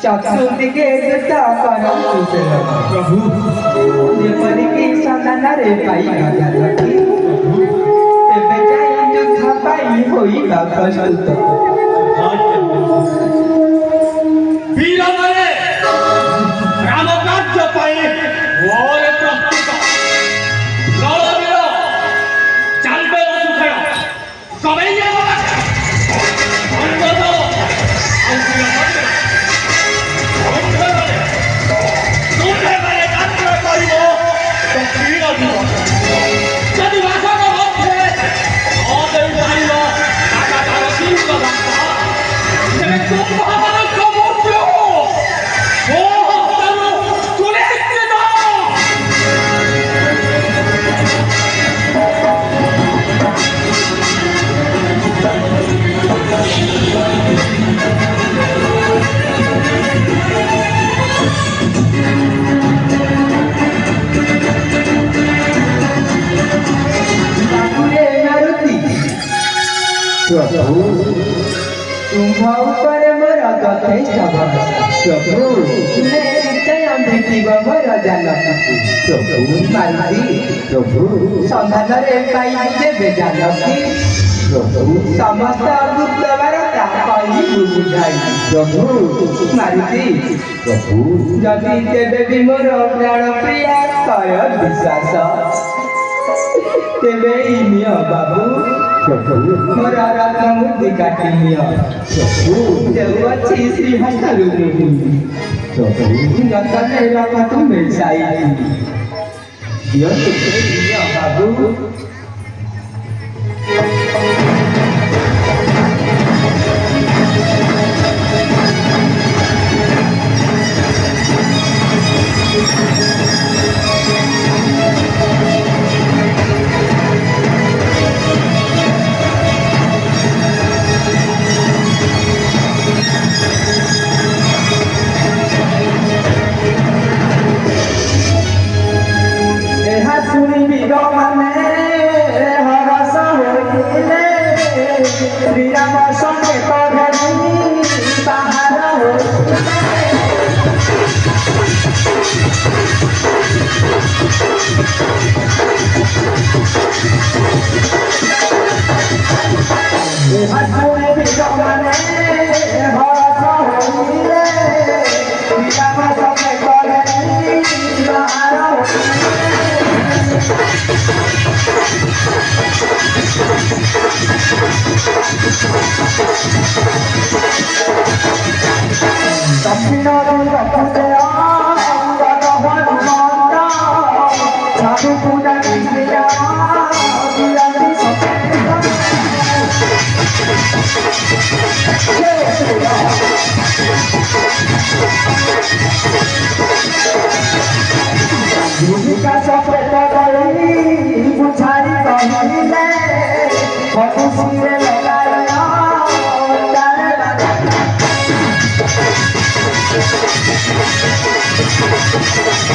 चतुर्दिके प्रभु जेपरिकी सदानरे पाई नजालकी तेबे जाई युद्ध पाई होइबा प्रस्तुत वीरमरे रामकार्य पाई ओरे प्रस्तुत नरवीर चलबे वसुखेळ कबे जाबा अंगद तुम्हा ऊपर मोरा यथेष्ट भरोसा प्रभु तुने निश्चय भेटिब मोर जानकी प्रभु मारुति प्रभु सन्धाନରେ पाइबु जेबे जानकी प्रभु समस्त गुप्त वार्ता କହିବୁ ବୁଝାଇ प्रभु मारुति प्रभु ଯଦି ତେବେ ବି ମୋର ପ୍ରାଣ ପ୍ରିୟା ତୟ ବିଶ୍ୱାସ ତେବେ ନିଅ ବାବୁ मोर रत्न मूर्ति काटी नियो देवची श्री हस्तरु गतने रकत मिसाई यो बाबू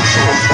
Thank you.